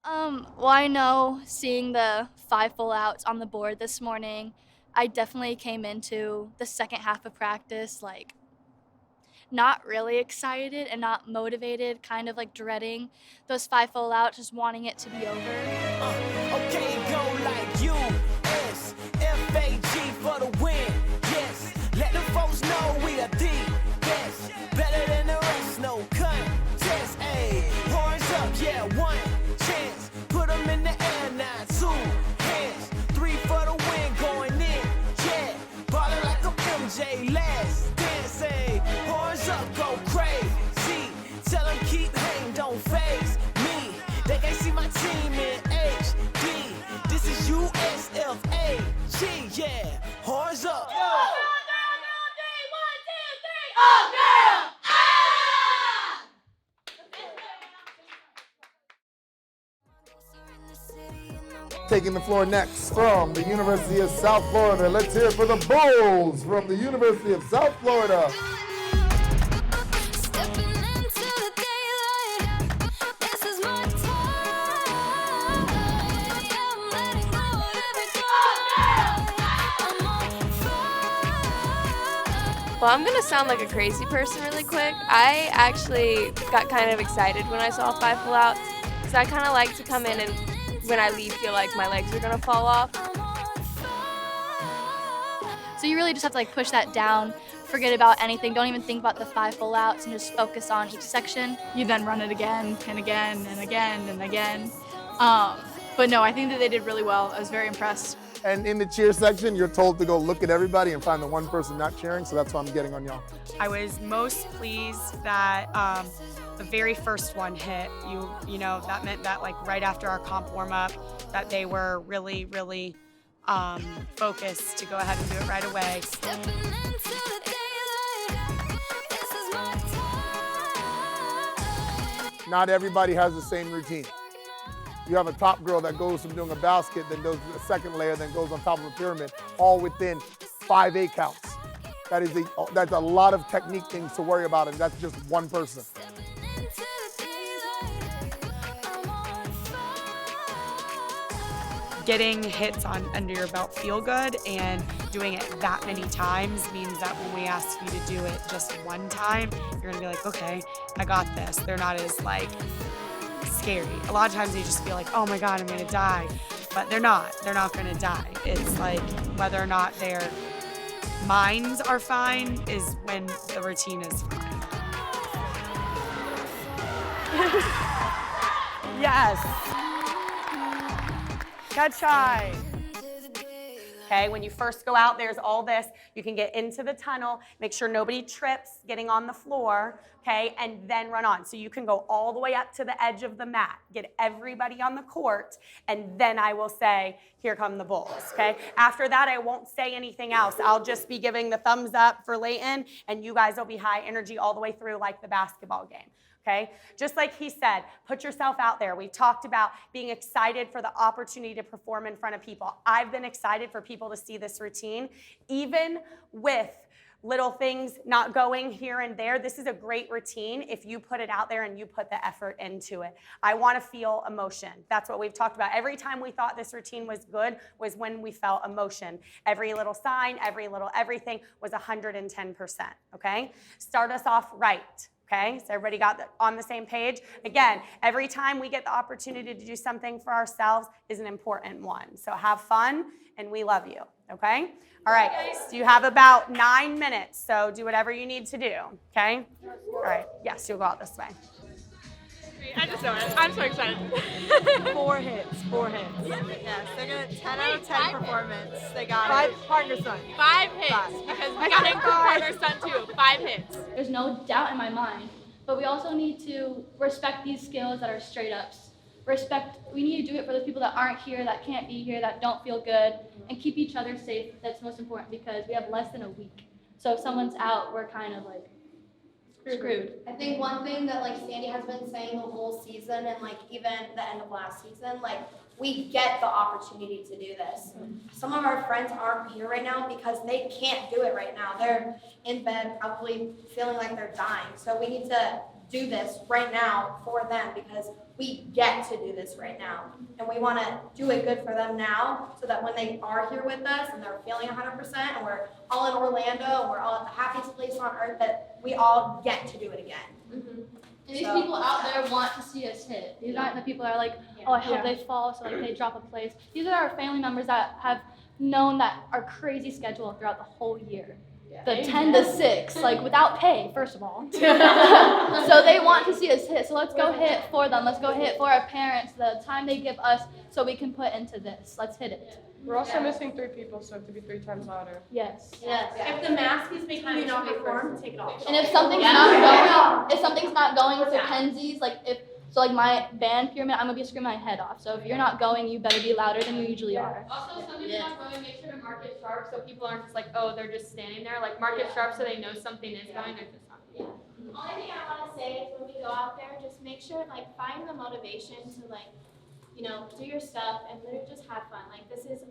Well, I know seeing the 5 full outs on the board this morning, I definitely came into the second half of practice, like, not really excited and not motivated, kind of like dreading those 5 full outs, just wanting it to be over. Okay, go like you. S-F-A-G for the win. Yes, let the folks know we are the best. Better than the rest, no contest. Ayy, horns up, yeah, one chance. Put them in the air now, 2 hands. 3 for the win, going in, yeah. Ballin' like a MJ, last dance. Ayy, horns up, go crazy. Tell them keep hanging, don't phase me. They can't see my team in HD. This is USFAG, yeah. Horns up. Taking the floor next from the University of South Florida. Let's hear it for the Bulls from the University of South Florida. Well, I'm gonna sound like a crazy person really quick. I actually got kind of excited when I saw 5 full outs, because I kind of like to come in and when I leave feel like my legs are gonna fall off. So you really just have to like push that down, forget about anything, don't even think about the 5 full outs and just focus on each section. You then run it again and again and again and again. But no, I think that they did really well. I was very impressed. And in the cheer section, you're told to go look at everybody and find the one person not cheering, so that's why I'm getting on y'all. I was most pleased that the very first one hit. You know, that meant that like right after our comp warm up, that they were really focused to go ahead and do it right away. Not everybody has the same routine. You have a top girl that goes from doing a basket, then does a second layer, then goes on top of a pyramid, all within 5 8 counts. That's a lot of technique things to worry about, and that's just one person. Getting hits under your belt feel good, and doing it that many times means that when we ask you to do it just one time, you're gonna be like, okay, I got this. They're not as like scary. A lot of times they just feel like, oh my God, I'm gonna die. But they're not gonna die. It's like whether or not their minds are fine is when the routine is fine. Yes. Catch eye. Okay, when you first go out, there's all this. You can get into the tunnel, make sure nobody trips getting on the floor, okay, and then run on. So you can go all the way up to the edge of the mat, get everybody on the court, and then I will say, here come the Bulls, okay? After that, I won't say anything else. I'll just be giving the thumbs up for Leighton, and you guys will be high energy all the way through like the basketball game. Okay? Just like he said, put yourself out there. We talked about being excited for the opportunity to perform in front of people. I've been excited for people to see this routine, even with little things not going here and there. This is a great routine if you put it out there and you put the effort into it. I want to feel emotion. That's what we've talked about. Every time we thought this routine was good was when we felt emotion. Every little sign, every little everything was 110%, okay? Start us off right. Okay, so everybody got on the same page? Again, every time we get the opportunity to do something for ourselves is an important one. So have fun, and we love you, okay? All right, so you have about 9 minutes, so do whatever you need to do, okay? All right, yes, you'll go out this way. I just know it. I'm so excited. 4 hits, 4 hits. Yes, they're going to 10 out of 10 performance. They got 5 it. partner son. 5 hits, because we got to include partner son too. 5 hits. There's no doubt in my mind, but we also need to respect these skills that are straight ups. We need to do it for those people that aren't here, that can't be here, that don't feel good, and keep each other safe. That's most important because we have less than a week. So if someone's out, we're kind of like screwed. I think one thing that like Sandy has been saying the whole season and like even the end of last season, like we get the opportunity to do this. Some of our friends aren't here right now because they can't do it right now. They're in bed probably feeling like they're dying. So we need to do this right now for them because we get to do this right now. And we want to do it good for them now so that when they are here with us and they're feeling 100% and we're all in Orlando and we're all at the happiest place on earth, that we all get to do it again. And these people out there want to see us hit. These aren't the people that are like, oh, I hope they fall so like they drop a place. These are our family members that have known that our crazy schedule throughout the whole year. The 10 to 6, like without pay, first of all. So they want to see us hit. So let's go hit for them. Let's go hit for our parents, the time they give us so we can put into this. Let's hit it. We're also missing 3 people, so it have to be 3 times louder. Yes. If the mask is making you not perform, take it off. And if something's not going for Kenzie's, like like my band pyramid, I'm gonna be screaming my head off. So if you're not going, you better be louder than you usually are. Also, something's not going, make sure to mark it sharp so people aren't just like, oh, they're just standing there. Like, mark it sharp so they know something is going, they're just not. Only thing I want to say is when we go out there, just make sure, like, find the motivation to, like, you know, do your stuff and literally just have fun. Like, this is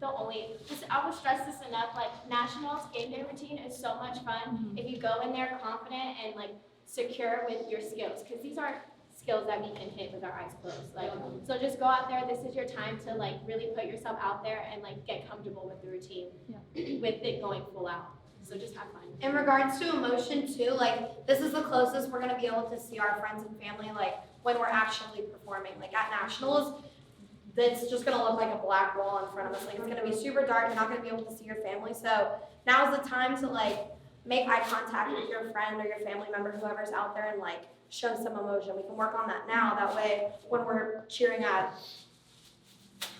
the only, I will stress this enough, like, Nationals game day routine is so much fun if you go in there confident and, like, secure with your skills. Because these aren't skills that we can hit with our eyes closed. Like, so just go out there. This is your time to, like, really put yourself out there and, like, get comfortable with the routine with it going full out. So just have fun. In regards to emotion too, like this is the closest we're gonna be able to see our friends and family like when we're actually performing. Like at Nationals, it's just gonna look like a black wall in front of us. Like it's gonna be super dark, you're not gonna be able to see your family. So now's the time to like make eye contact with your friend or your family member, whoever's out there, and like show some emotion. We can work on that now. That way when we're cheering at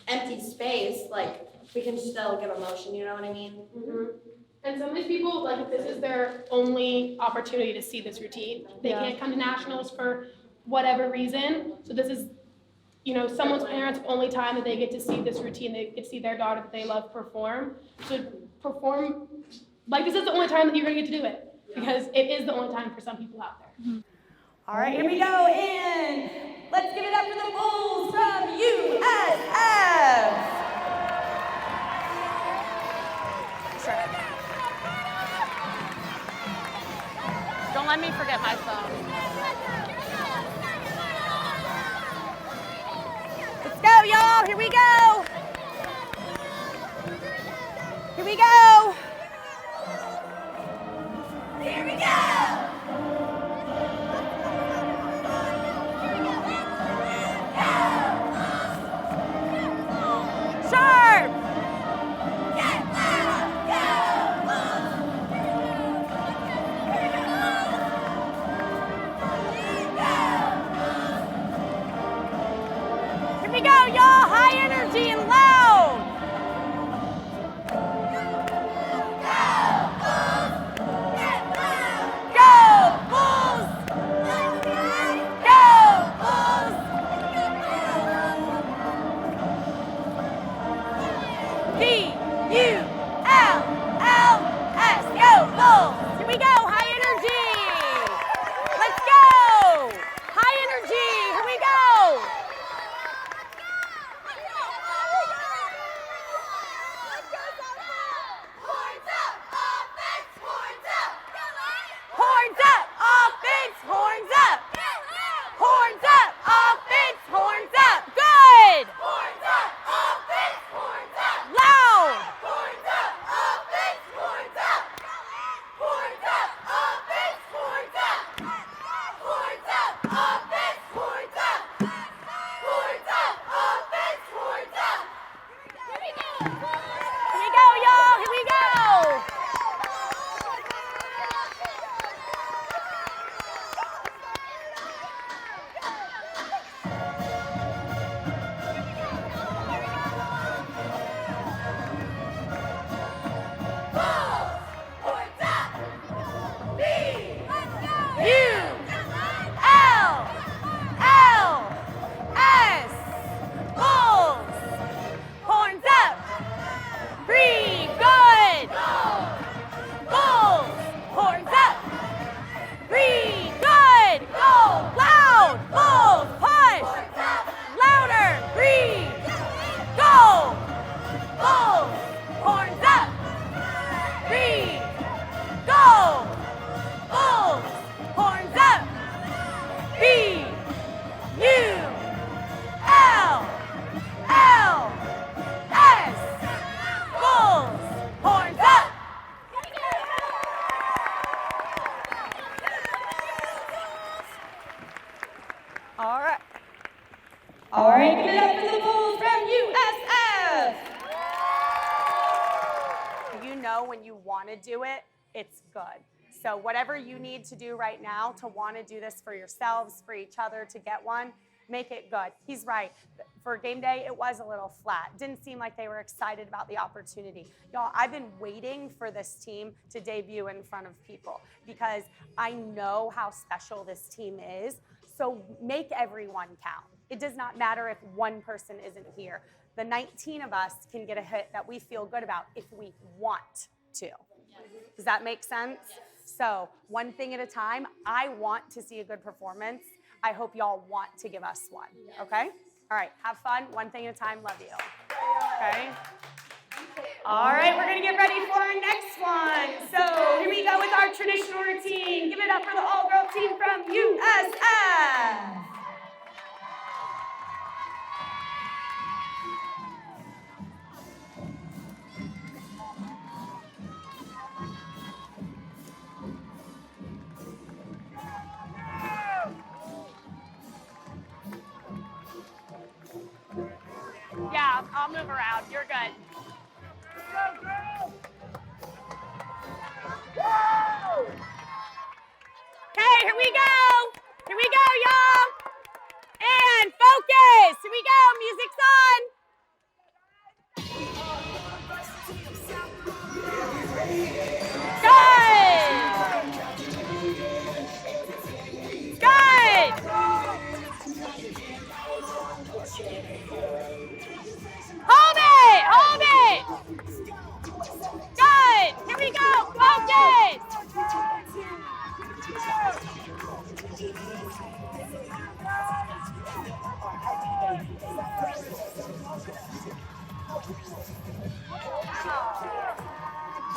empty space, like we can still give emotion, you know what I mean? And some of these people, like, if this is their only opportunity to see this routine, they can't come to Nationals for whatever reason. So this is, you know, someone's parents' only time that they get to see this routine. They get to see their daughter that they love perform. So perform, like, this is the only time that you're going to get to do it. Because it is the only time for some people out there. All right, here we go. And let's give it up for the Bulls from USF. Don't let me forget my phone. Let's go, y'all. Here we go. Here we go. Here we go. Sharp. Here we go, y'all. High energy and loud. Go, Bulls! Go, Bulls! B-U-L-L-S. Go, Bulls! Here we go. High energy. Let's go. High energy. Here we go. All right, give it up for the Bulls from USF. You know when you want to do it, it's good. So whatever you need to do right now to want to do this for yourselves, for each other, to get one, make it good. He's right. For game day, it was a little flat. Didn't seem like they were excited about the opportunity. Y'all, I've been waiting for this team to debut in front of people because I know how special this team is. So make everyone count. It does not matter if one person isn't here. The 19 of us can get a hit that we feel good about if we want to. Does that make sense? So one thing at a time. I want to see a good performance. I hope y'all want to give us one, okay? All right, have fun. One thing at a time. Love you, okay? All right, we're gonna get ready for our next one. So here we go with our traditional routine. Give it up for the all-girl team from USF. Yeah, I'll move around. You're good. Okay, here we go. Here we go, y'all. And focus. Here we go. Music's on. Good. Good. Hold it. Hold it. Good. Here we go. Focus.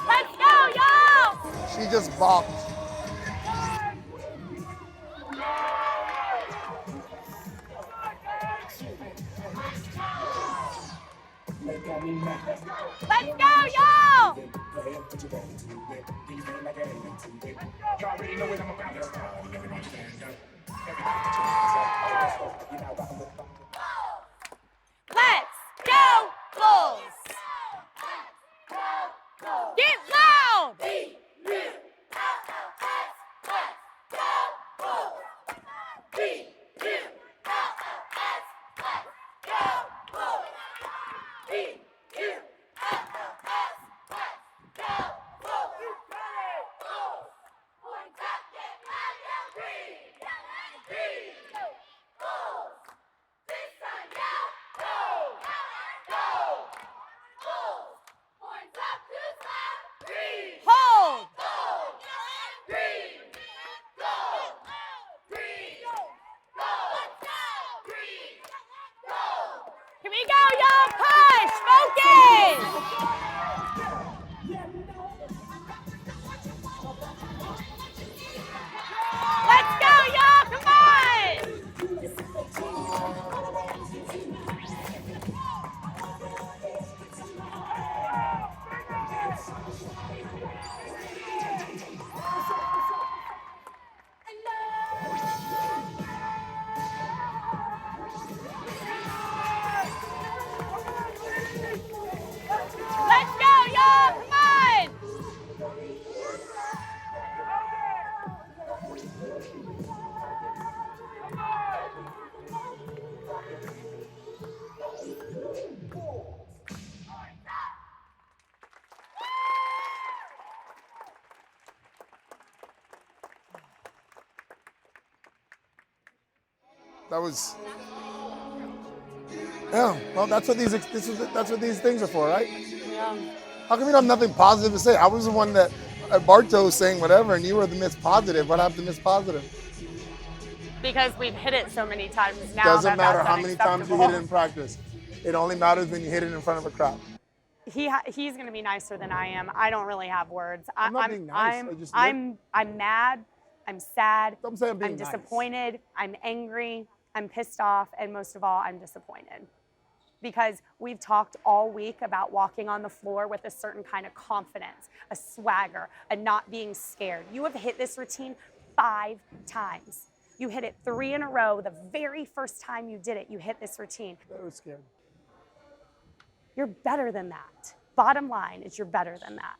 Let's go, y'all. She just bopped. Let's go, y'all. Let's go, Bulls. Get loud. Hold. Here we go, y'all. Push. Focus. Let's go, y'all. Come on. Let's go, y'all. Come on. That was. Yeah. Well, that's what these things are for, right? Yeah. How come you don't have nothing positive to say? I was the one that Barto was saying whatever, and you were the Miss Positive. What happened to Miss Positive? Because we've hit it so many times now. Doesn't matter that's how many times you hit it unacceptable. in practice. It only matters when you hit it in front of a crowd. He's going to be nicer than I am. I don't really have words. I'm not being nice. I'm mad. I'm sad. Don't say I'm being I'm nice. disappointed. I'm angry. I'm pissed off. And most of all, I'm disappointed. Because we've talked all week about walking on the floor with a certain kind of confidence, a swagger, a not being scared. You have hit this routine 5 times. You hit it 3 in a row. The very first time you did it, you hit this routine. I was scared. You're better than that. Bottom line is you're better than that.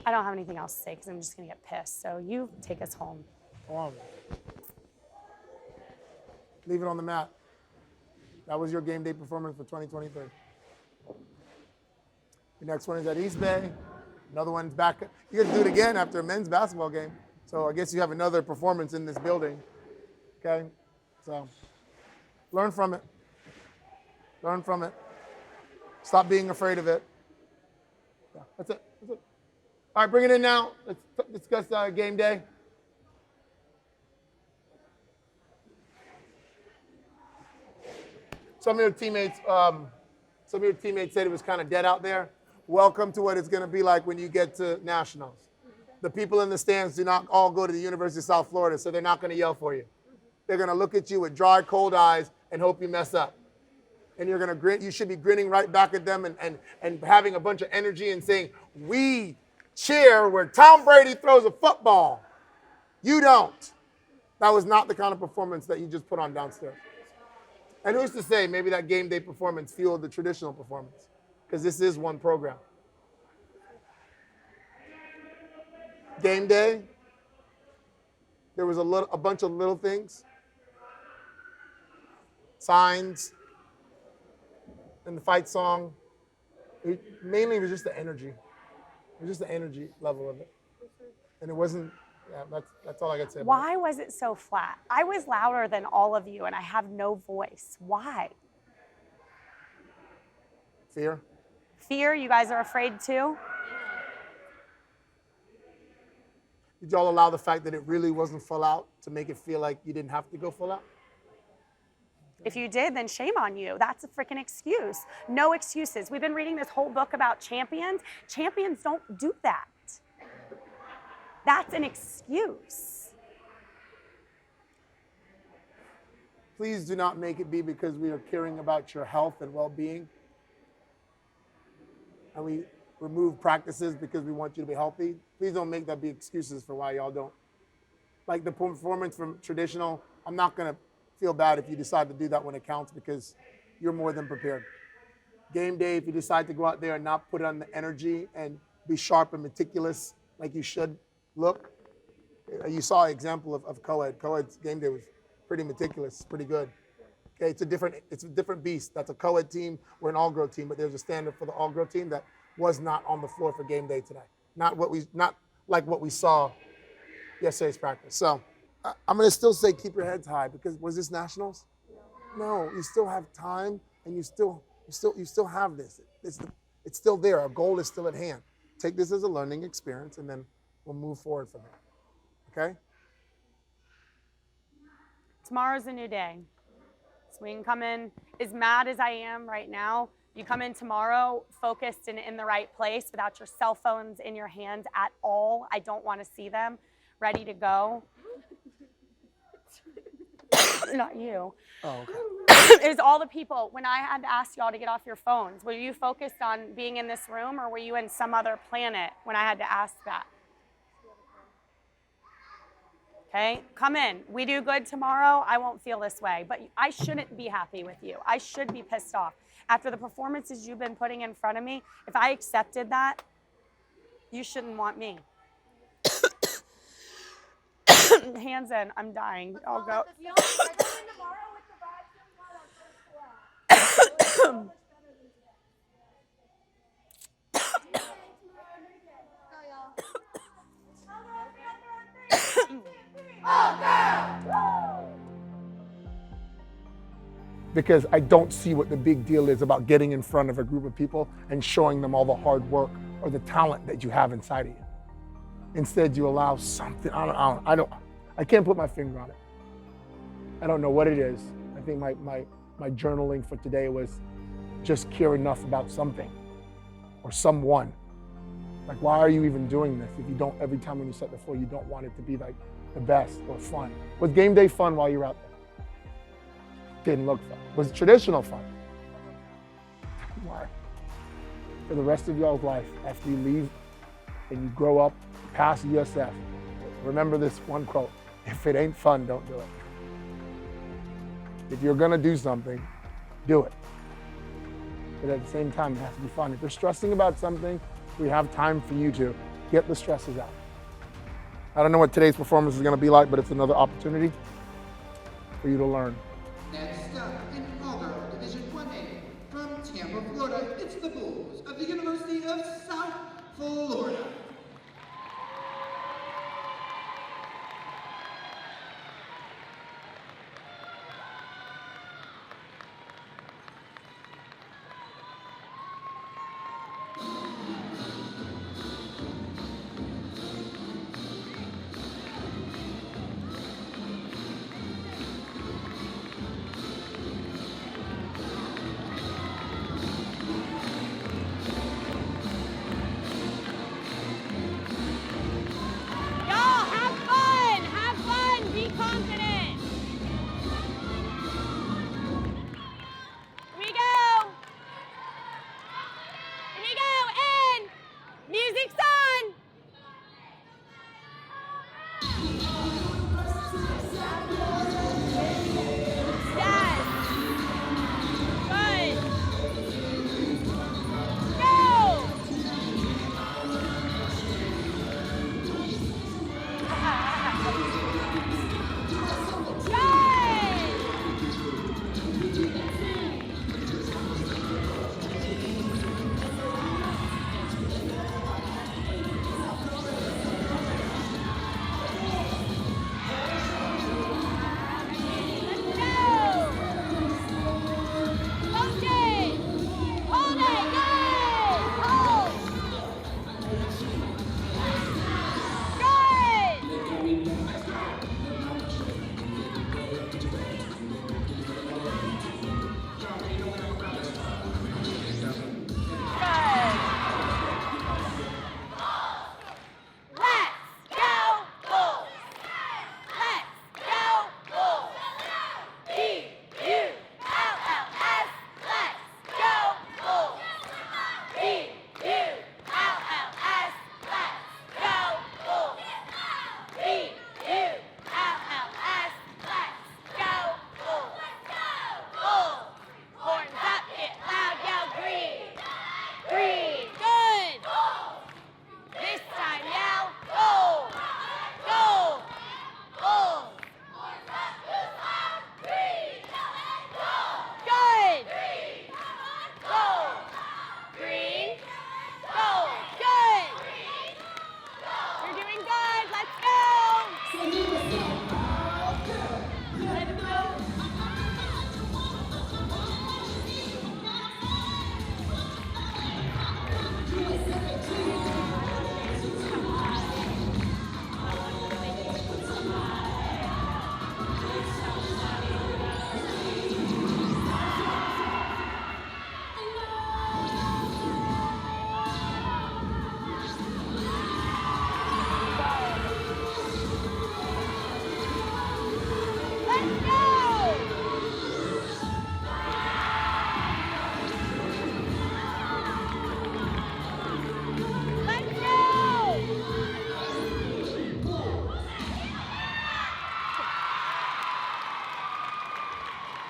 I don't have anything else to say because I'm just going to get pissed. So you take us home. Come on. Leave it on the mat. That was your game day performance for 2023. The next one is at East Bay. Another one's back. You get to do it again after a men's basketball game. So I guess you have another performance in this building. Okay? So learn from it. Learn from it. Stop being afraid of it. Yeah, that's it. That's it. All right, bring it in now. Let's discuss game day. Some of your teammates said it was kind of dead out there. Welcome to what it's going to be like when you get to nationals. The people in the stands do not all go to the University of South Florida, so they're not going to yell for you. They're going to look at you with dry, cold eyes and hope you mess up. And you're going to grin. You should be grinning right back at them and having a bunch of energy and saying, "We cheer where Tom Brady throws a football. You don't." That was not the kind of performance that you just put on downstairs. And who's to say maybe that game day performance fueled the traditional performance? Because this is one program. Game day, there was a bunch of little things. Signs, and the fight song. Mainly it was just the energy. It was just the energy level of it. And it wasn't, yeah, that's all I got to say about Why was it so flat? I was louder than all of you and I have no voice. Why? it. Fear. Fear, you guys are afraid too? Did y'all allow the fact that it really wasn't full out to make it feel like you didn't have to go full out? If you did, then shame on you. That's a freaking excuse. No excuses. We've been reading this whole book about champions. Champions don't do that. That's an excuse. Please do not make it be because we are caring about your health and well-being. And we remove practices because we want you to be healthy. Please don't make that be excuses for why y'all don't. Like the performance from traditional, I'm not going to feel bad if you decide to do that when it counts because you're more than prepared. Game day, if you decide to go out there and not put on the energy and be sharp and meticulous like you should look. You saw an example of co-ed. Co-ed's game day was pretty meticulous, pretty good. Okay, it's a different beast. That's a co-ed team. We're an all-girl team, but there's a standard for the all-girl team that was not on the floor for game day today. Not like what we saw yesterday's practice. So I'm going to still say keep your heads high because was this nationals? No, you still have time and you still have this. It's still there. Our goal is still at hand. Take this as a learning experience and then we'll move forward from there. Okay? Tomorrow's a new day. So we can come in as mad as I am right now. You come in tomorrow focused and in the right place without your cell phones in your hands at all. I don't want to see them. Ready to go. Not you. Oh, okay. Is all the people, when I had to ask y'all to get off your phones, were you focused on being in this room or were you in some other planet when I had to ask that? Okay, come in. We do good tomorrow, I won't feel this way. But I shouldn't be happy with you. I should be pissed off. After the performances you've been putting in front of me, if I accepted that, you shouldn't want me. Hands in, I'm dying. I'll go. Because I don't see what the big deal is about getting in front of a group of people and showing them all the hard work or the talent that you have inside of you. Instead, you allow something, I can't put my finger on it. I don't know what it is. I think my journaling for today was just care enough about something or someone. Like, why are you even doing this if you don't, every time when you set the floor, you don't want it to be like the best or fun? Was game day fun while you were out there? Didn't look fun. Was traditional fun? Why? For the rest of y'all's life, after you leave and you grow up past USF, remember this one quote. If it ain't fun, don't do it. If you're gonna do something, do it. But at the same time, it has to be fun. If you're stressing about something, we have time for you to get the stresses out. I don't know what today's performance is gonna be like, but it's another opportunity for you to learn. Next up, in All-Girl Division 1A, from Tampa, Florida, it's the Bulls of the University of South Florida. Y'all, have fun! Have fun! Be confident! Here we go! Here we go! And music's on! Yes! Good! Go!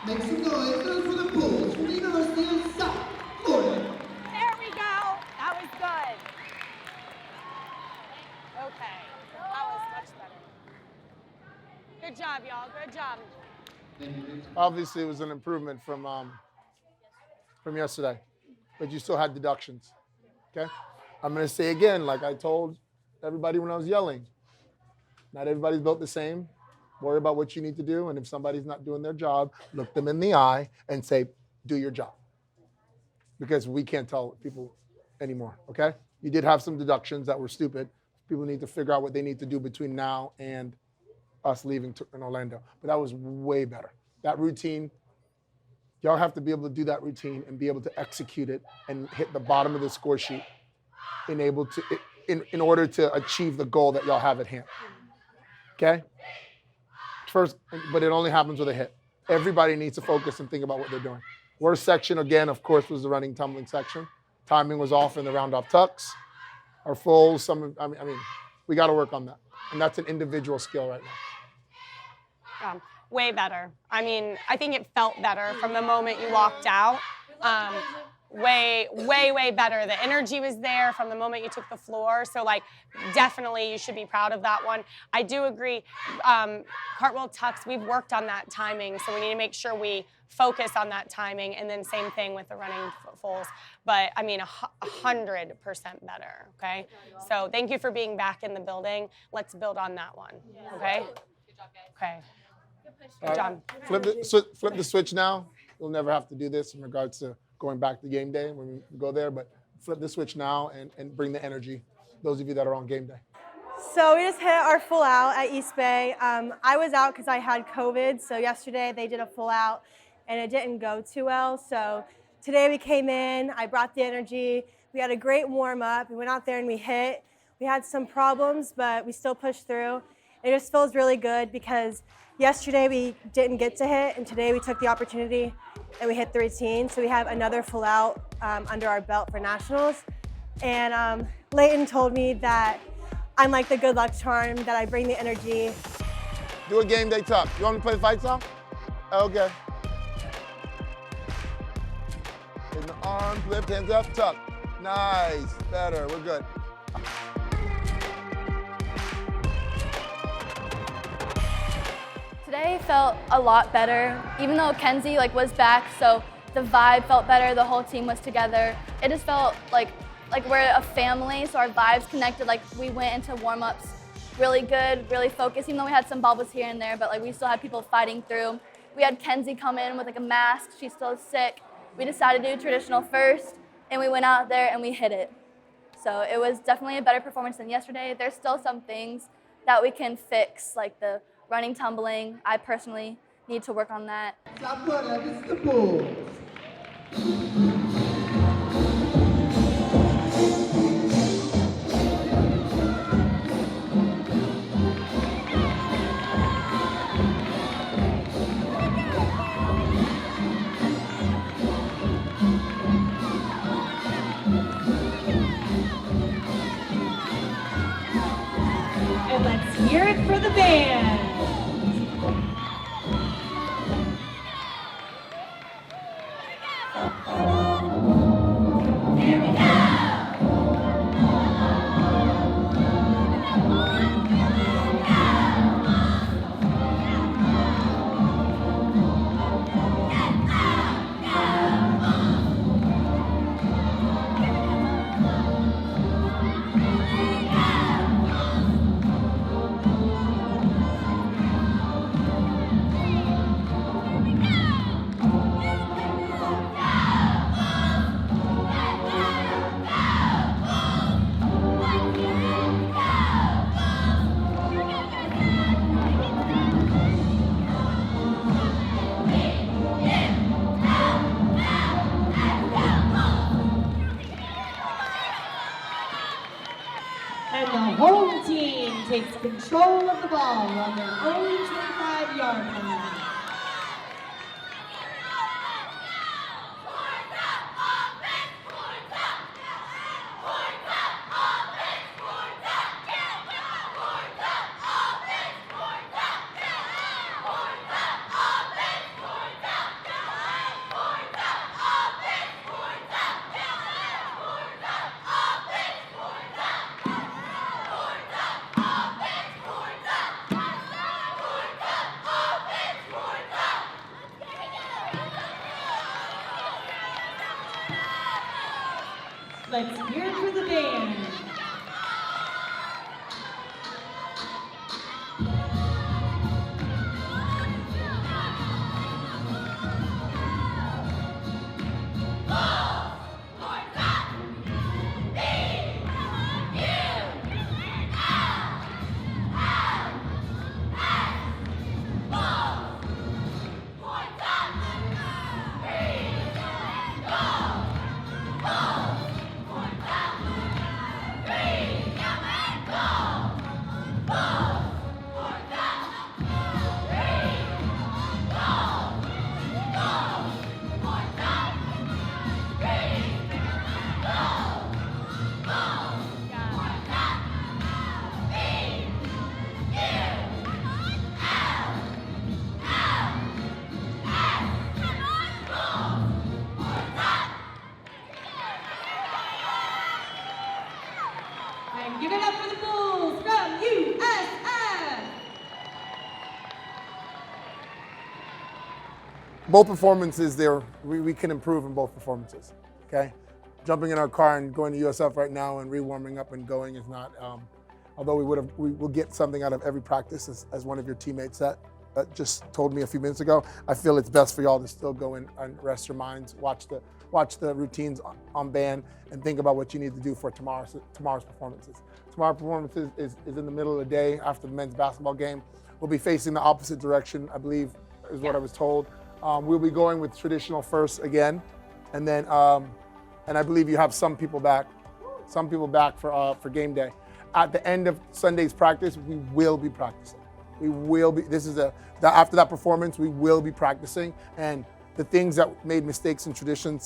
Make some noise for the Bulls from the University of South Florida. There we go. That was good. Okay. That was much better. Good job, y'all. Good job. Obviously, it was an improvement from yesterday, but you still had deductions. Okay, I'm gonna say again, like I told everybody when I was yelling, not everybody's built the same. Worry about what you need to do, and if somebody's not doing their job, look them in the eye and say, "Do your job," because we can't tell people anymore. Okay, you did have some deductions that were stupid. People need to figure out what they need to do between now and us leaving in Orlando. But that was way better. That routine, y'all have to be able to do that routine and be able to execute it and hit the bottom of the score sheet in order to achieve the goal that y'all have at hand. Okay? First, but it only happens with a hit. Everybody needs to focus and think about what they're doing. Worst section, again, of course, was the running tumbling section. Timing was off in the round off tucks. Our fulls, I mean, we got to work on that. And that's an individual skill right now. Way better. I mean, I think it felt better from the moment you walked out. Way better. The energy was there from the moment you took the floor. So, like, definitely you should be proud of that one. I do agree. Cartwheel tucks, we've worked on that timing, so we need to make sure we focus on that timing, and then same thing with the running fulls. But, I mean, 100% better, okay? So thank you for being back in the building. Let's build on that one, okay? Okay. Good job. Flip the switch now. You'll never have to do this in regards to going back to game day when we go there, but flip the switch now and bring the energy, those of you that are on game day. So we just hit our full out at East Bay. I was out because I had COVID, so yesterday they did a full out and it didn't go too well. So today we came in, I brought the energy. We had a great warm up. We went out there and we hit. We had some problems, but we still pushed through. It just feels really good because yesterday we didn't get to hit, and today we took the opportunity and we hit the routine. So we have another full out under our belt for nationals. And Leighton told me that I'm like the good luck charm, that I bring the energy. Do a game day tuck. You want me to play the fight song? Okay. In the arms, lift, hands up, tuck. Nice, better, we're good. Today felt a lot better, even though Kenzie was back, so the vibe felt better, the whole team was together. It just felt like we're a family, so our vibes connected. Like, we went into warm-ups really good, really focused, even though we had some bobbles here and there, but we still had people fighting through. We had Kenzie come in with a mask, she's still sick. We decided to do traditional first, and we went out there and we hit it. So it was definitely a better performance than yesterday. There's still some things that we can fix, like the running, tumbling. I personally need to work on that. South Florida, this is the Bulls. And let's hear it for the band. And the home team takes control of the ball on their own 25-yard line. Let's hear it for the band. both performances there, we can improve in both performances, okay? Jumping in our car and going to USF right now and re-warming up and going is not, although we will get something out of every practice, as one of your teammates that just told me a few minutes ago. I feel it's best for y'all to still go in and rest your minds, watch the routines on band, and think about what you need to do for tomorrow's performances. Tomorrow's performances is in the middle of the day after the men's basketball game. We'll be facing the opposite direction, I believe, is what I was told. We'll be going with traditional first again, and then and I believe you have some people back for game day. At the end of Sunday's practice, we will be practicing. We will be. After that performance, we will be practicing, and the things that made mistakes in traditional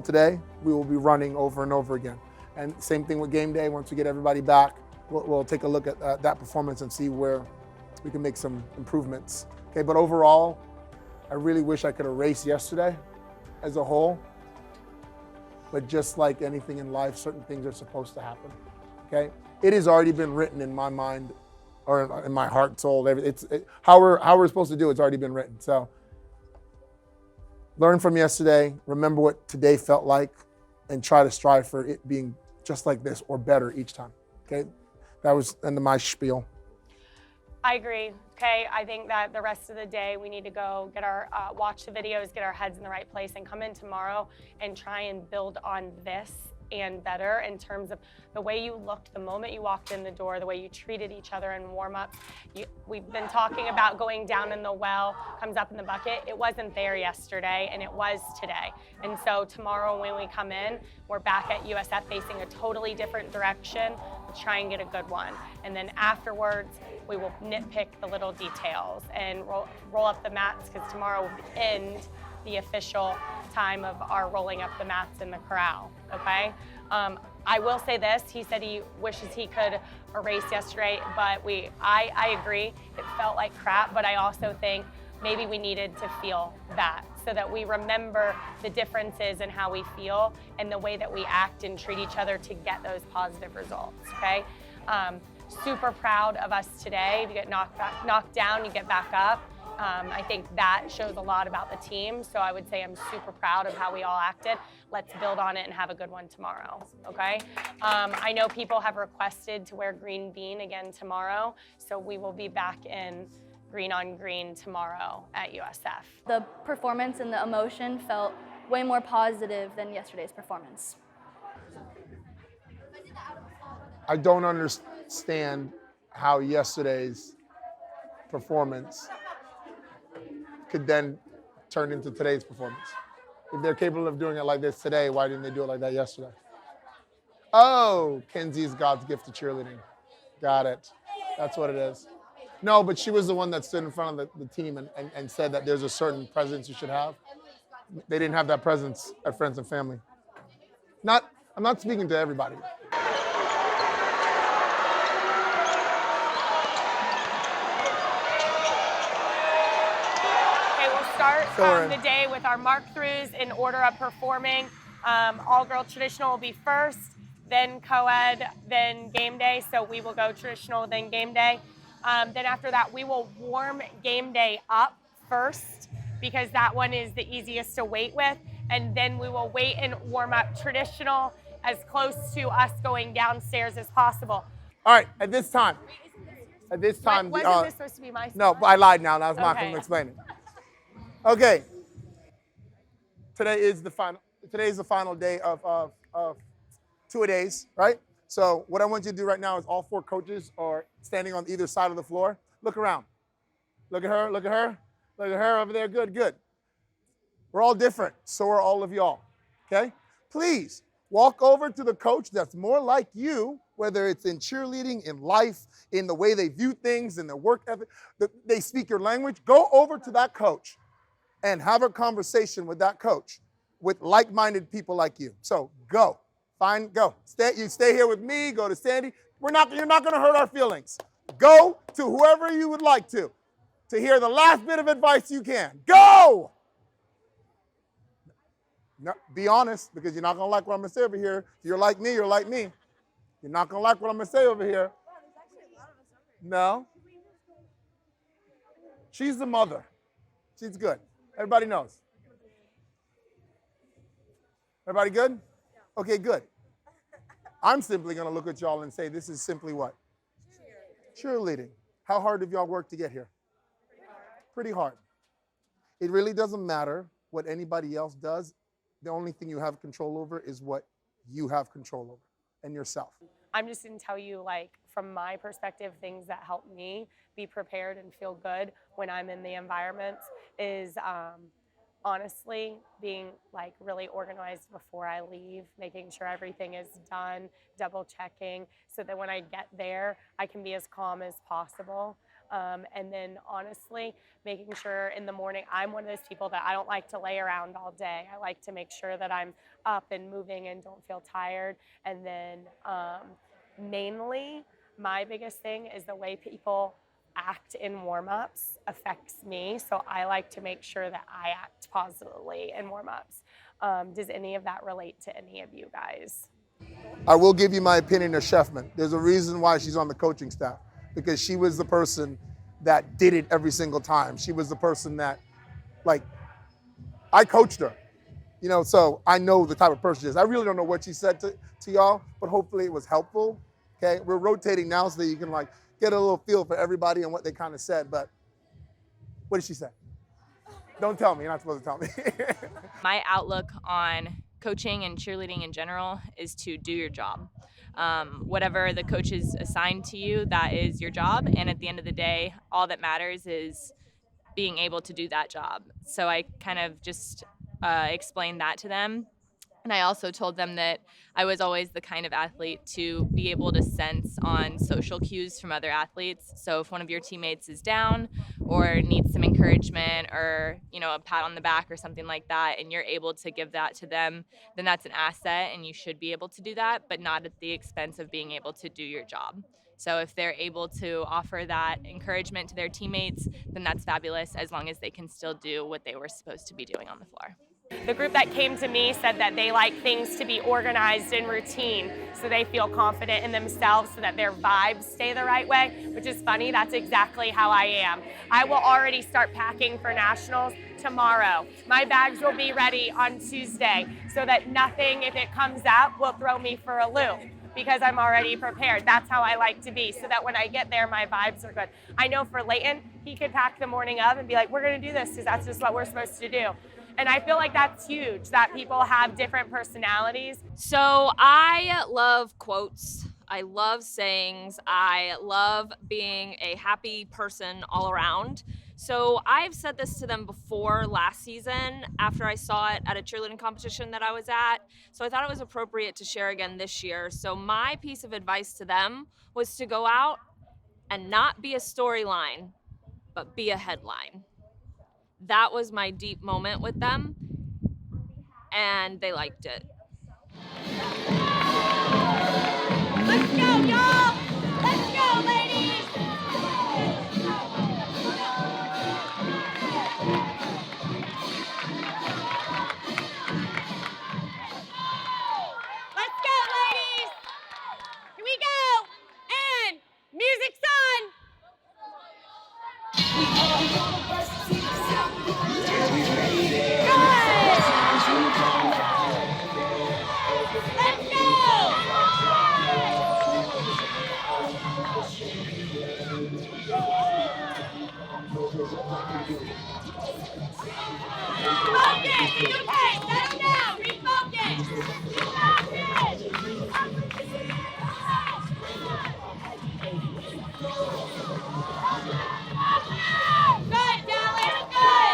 today, we will be running over and over again. And same thing with game day. Once we get everybody back, we'll take a look at that performance and see where we can make some improvements. Okay, but overall, I really wish I could erase yesterday as a whole. But just like anything in life, certain things are supposed to happen. Okay, it has already been written in my mind, or in my heart, soul. How we're supposed to do it's already been written. So learn from yesterday, remember what today felt like, and try to strive for it being just like this or better each time. Okay, that was the end of my spiel. I agree. Okay, I think that the rest of the day we need to go get our watch the videos, get our heads in the right place, and come in tomorrow and try and build on this and better in terms of the way you looked the moment you walked in the door, the way you treated each other in warm-up. We've been talking about going down in the well, comes up in the bucket. It wasn't there yesterday, and it was today. And so tomorrow when we come in, we're back at USF facing a totally different direction. Let's try and get a good one. And then afterwards, we will nitpick the little details and roll up the mats, because tomorrow will end the official time of our rolling up the mats in the corral, okay? I will say this, he said he wishes he could erase yesterday, but I agree, it felt like crap, but I also think maybe we needed to feel that so that we remember the differences in how we feel and the way that we act and treat each other to get those positive results, okay? Super proud of us today. If you get knocked down, you get back up. I think that shows a lot about the team. So I would say I'm super proud of how we all acted. Let's build on it and have a good one tomorrow, okay? I know people have requested to wear green bean again tomorrow. So we will be back in green on green tomorrow at USF. The performance and the emotion felt way more positive than yesterday's performance. I don't understand how yesterday's performance could then turn into today's performance. If they're capable of doing it like this today, why didn't they do it like that yesterday? Oh, Kenzie's God's gift to cheerleading. Got it. That's what it is. No, but she was the one that stood in front of the team and said that there's a certain presence you should have. They didn't have that presence at Friends and Family. I'm not speaking to everybody. Start the day with our mark-throughs in order of performing. All-girl traditional will be first, then co-ed, then game day. So we will go traditional, then game day. Then after that, we will warm game day up first, because that one is the easiest to wait with. And then we will wait and warm up traditional as close to us going downstairs as possible. All right, at this time. Wasn't this supposed to be my No, I lied now. That was Malcolm explaining. Okay. Today is the final day of two-a-days, right? So what I want you to do right now is all four coaches are standing on either side of the floor. Look around. Look at her, look at her. Look at her over there. Good, good. We're all different. So are all of y'all, okay? Please walk over to the coach that's more like you, whether it's in cheerleading, in life, in the way they view things, in their work ethic, they speak your language. Go over to that coach and have a conversation with that coach with like-minded people like you. So go, go. You stay here with me, go to Sandy. You're not gonna hurt our feelings. Go to whoever you would like to hear the last bit of advice you can. Go! No, be honest, because you're not gonna like what I'm gonna say over here. If you're like me, you're like me. You're not gonna like what I'm gonna say over here. No. She's the mother. She's good. Everybody knows. Everybody good? Okay, good. I'm simply going to look at y'all and say this is simply what? Cheerleading. How hard have y'all worked to get here? Pretty hard. It really doesn't matter what anybody else does. The only thing you have control over is what you have control over and yourself. I'm just going to tell you, like, from my perspective, things that help me be prepared and feel good when I'm in the environment is honestly being like really organized before I leave, making sure everything is done, double checking so that when I get there, I can be as calm as possible. And then honestly, making sure in the morning, I'm one of those people that I don't like to lay around all day. I like to make sure that I'm up and moving and don't feel tired. And then mainly, my biggest thing is the way people act in warm-ups affects me. So I like to make sure that I act positively in warm-ups. Does any of that relate to any of you guys? I will give you my opinion of Sheffman. There's a reason why she's on the coaching staff, because she was the person that did it every single time. She was the person that, like, I coached her, you know, so I know the type of person she is. I really don't know what she said to y'all, but hopefully it was helpful. Okay, we're rotating now so that you can like get a little feel for everybody and what they kind of said, but what did she say? Don't tell me, you're not supposed to tell me. My outlook on coaching and cheerleading in general is to do your job. Whatever the coach is assigned to you, that is your job. And at the end of the day, all that matters is being able to do that job. So I kind of just explained that to them. And I also told them that I was always the kind of athlete to be able to sense on social cues from other athletes. So if one of your teammates is down or needs some encouragement or, you know, a pat on the back or something like that, and you're able to give that to them, then that's an asset and you should be able to do that, but not at the expense of being able to do your job. So if they're able to offer that encouragement to their teammates, then that's fabulous, as long as they can still do what they were supposed to be doing on the floor. The group that came to me said that they like things to be organized and routine so they feel confident in themselves so that their vibes stay the right way, which is funny. That's exactly how I am. I will already start packing for nationals tomorrow. My bags will be ready on Tuesday so that nothing, if it comes up, will throw me for a loop because I'm already prepared. That's how I like to be, so that when I get there, my vibes are good. I know for Leighton, he could pack the morning of and be like, we're gonna do this because that's just what we're supposed to do. And I feel like that's huge, that people have different personalities. So I love quotes. I love sayings. I love being a happy person all around. So I've said this to them before last season after I saw it at a cheerleading competition that I was at. So I thought it was appropriate to share again this year. So my piece of advice to them was to go out and not be a storyline, but be a headline. That was my deep moment with them, and they liked it. Let's go, y'all! Let's go, ladies! Let's go, ladies! Here we go! And music's on! Focus! It's okay! Settle down! Refocus! Good, Dallas! Good!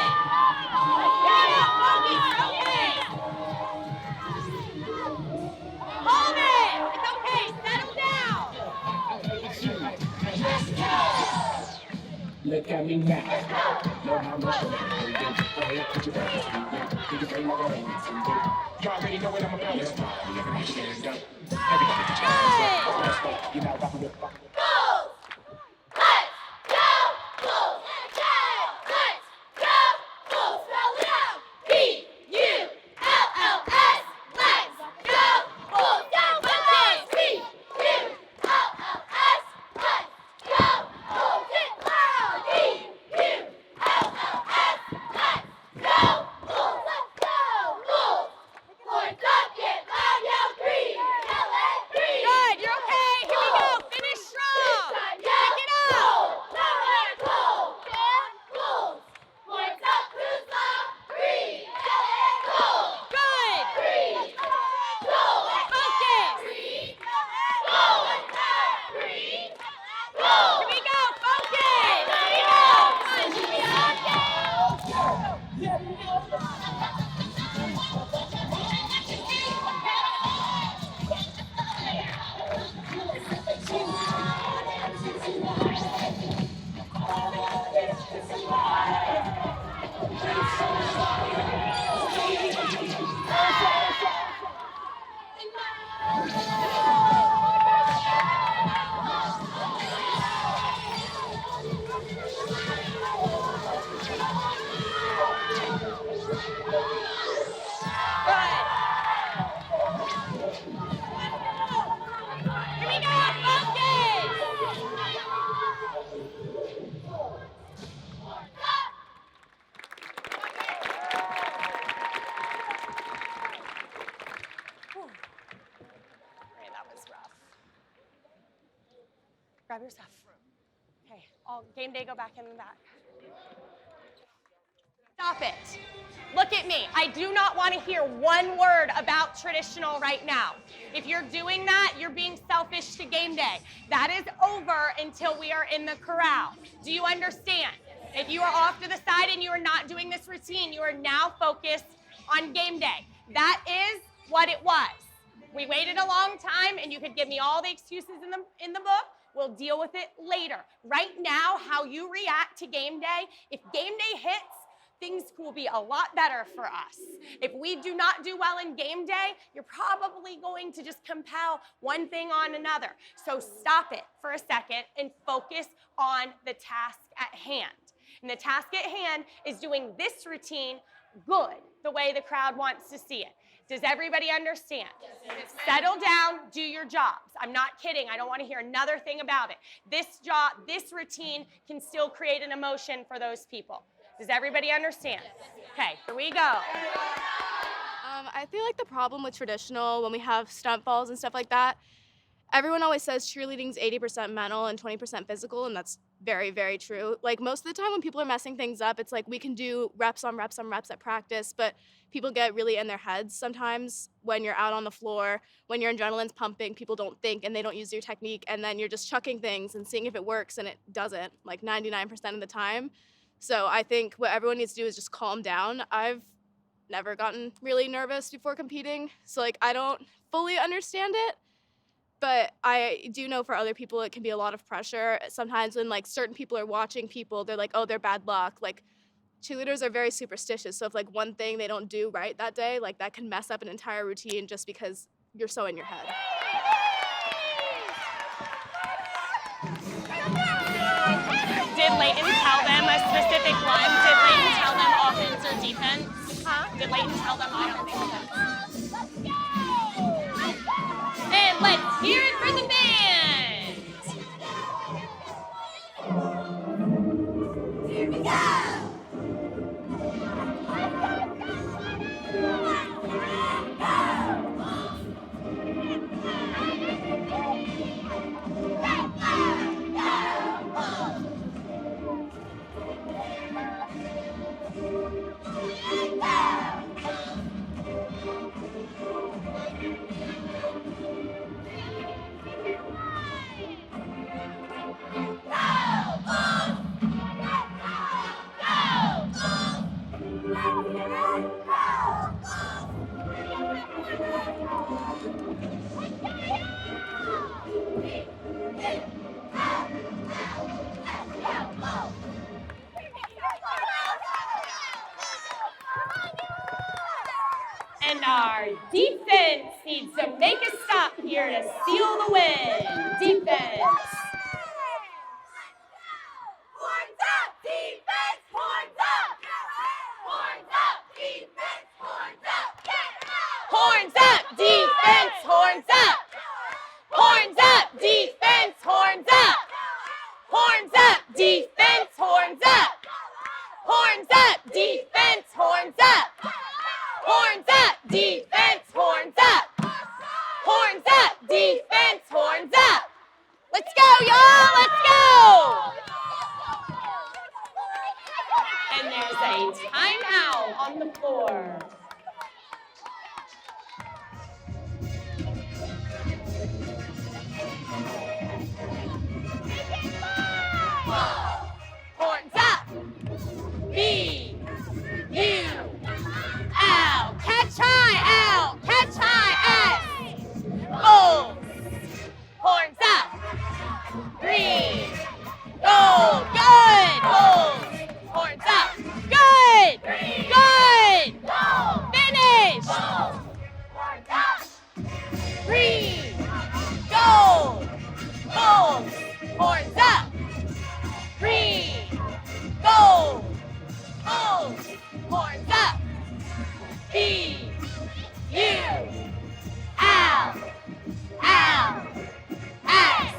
Get up! Focus! Okay! Hold it! It's okay! Settle down! Look at me now. Know how much you go ahead, put your hands to me. Can you bring my hands to me? You already know what I'm about. Let's party, everybody stand up. Everybody put your hands up. Let's go. You're not rocking with Go! grab your stuff. Okay, all game day, go back in the back. Stop it. Look at me. I do not want to hear one word about traditional right now. If you're doing that, you're being selfish to game day. That is over until we are in the corral. Do you understand? If you are off to the side and you are not doing this routine, you are now focused on game day. That is what it was. We waited a long time, and you could give me all the excuses in the book. We'll deal with it later. Right now, how you react to game day, if game day hits, things will be a lot better for us. If we do not do well in game day, you're probably going to just compel one thing on another. So stop it for a second and focus on the task at hand. And the task at hand is doing this routine good, the way the crowd wants to see it. Does everybody understand? Yes. Settle down, do your jobs. I'm not kidding. I don't want to hear another thing about it. This routine can still create an emotion for those people. Does everybody understand? Okay, here we go. I feel like the problem with traditional, when we have stunt falls and stuff like that, everyone always says cheerleading's 80% mental and 20% physical, and that's very, very true. Like, most of the time when people are messing things up, it's like we can do reps on reps on reps at practice, but people get really in their heads sometimes when you're out on the floor, when your adrenaline's pumping, people don't think and they don't use your technique, and then you're just chucking things and seeing if it works, and it doesn't, like 99% of the time. So I think what everyone needs to do is just calm down. I've never gotten really nervous before competing, so like I don't fully understand it, but I do know for other people it can be a lot of pressure. Sometimes when like certain people are watching people, they're like, oh, they're bad luck. Like, cheerleaders are very superstitious, so if like one thing they don't do right that day, like that can mess up an entire routine just because you're so in your head. Did Leighton tell them a specific one? Did Leighton tell them offense or defense? Huh? Did Leighton tell them offense or defense? And let's hear it for the band. Here we go. And our defense needs to make a stop here to seal the win. Defense. Horns up, defense, horns up. Horns up, defense, horns up. Horns up, defense, horns up. Horns up, defense, horns up. Horns up, defense, horns up. Horns up, defense, horns up. Horns up, defense, horns up. Horns up, defense, horns up. Let's go, y'all, let's go. And there's a timeout on the floor. Horns up. B, U, L. Catch high, L. Catch high, S. Bulls. Horns up. Green. Gold. Good. Bulls. Horns up. Good. Good. Finish. Horns up. Green. Gold. Bulls. Horns up. Green. Gold. Bulls. Horns up. B, U, L, L, S.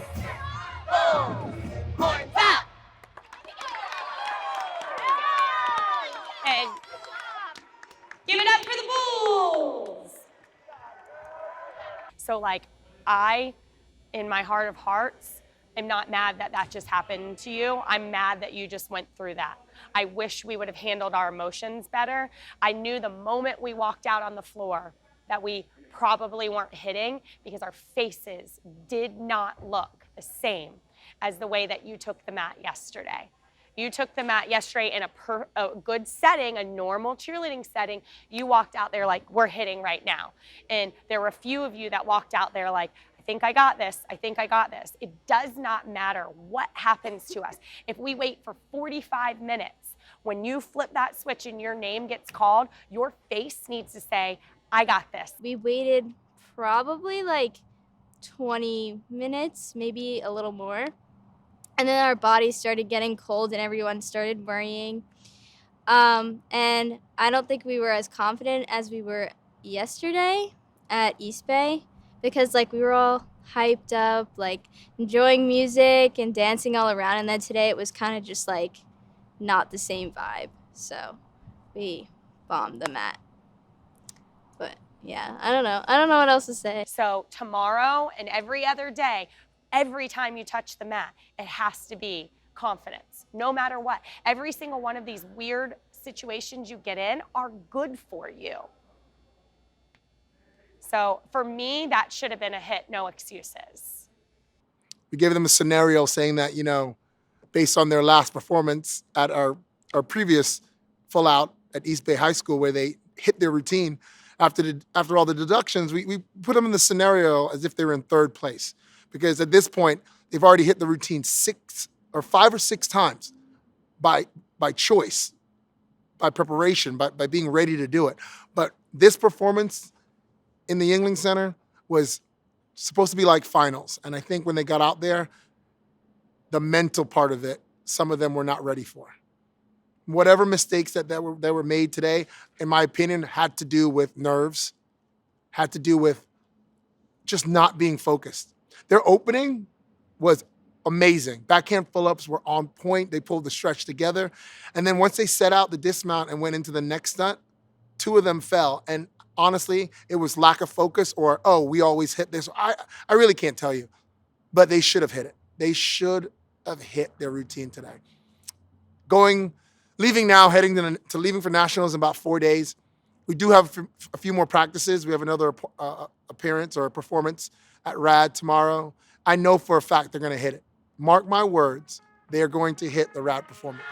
Bulls. Horns up. And give it up for the Bulls. So like, in my heart of hearts, am not mad that that just happened to you. I'm mad that you just went through that. I wish we would have handled our emotions better. I knew the moment we walked out on the floor that we probably weren't hitting because our faces did not look the same as the way that you took the mat yesterday. You took the mat yesterday in a good setting, a normal cheerleading setting. You walked out there like, we're hitting right now. And there were a few of you that walked out there like, I think I got this. I think I got this. It does not matter what happens to us. If we wait for 45 minutes, when you flip that switch and your name gets called, your face needs to say, I got this. We waited probably like 20 minutes, maybe a little more. And then our bodies started getting cold and everyone started worrying. And I don't think we were as confident as we were yesterday at East Bay because like we were all hyped up, like enjoying music and dancing all around. And then today it was kind of just like not the same vibe. So we bombed the mat. But yeah, I don't know. I don't know what else to say. So tomorrow and every other day, every time you touch the mat, it has to be confidence, no matter what. Every single one of these weird situations you get in are good for you. So for me, that should have been a hit, no excuses. We gave them a scenario saying that, based on their last performance at our previous full out at East Bay High School where they hit their routine, after all the deductions, we put them in the scenario as if they were in third place. Because at this point, they've already hit the routine 5 or 6 times by choice, by preparation, by being ready to do it. But this performance in the Yingling Center was supposed to be like finals. And I think when they got out there, the mental part of it, some of them were not ready for. Whatever mistakes that were made today, in my opinion, had to do with nerves, had to do with just not being focused. Their opening was amazing. Backhand pull-ups were on point. They pulled the stretch together. And then once they set out the dismount and went into the next stunt, 2 of them fell. And honestly, it was lack of focus or, oh, we always hit this. I really can't tell you. But they should have hit it. They should have hit their routine today. Leaving now, heading to leaving for nationals in about 4 days. We do have a few more practices. We have another appearance or a performance at RAD tomorrow. I know for a fact they're going to hit it. Mark my words, they are going to hit the RAD performance.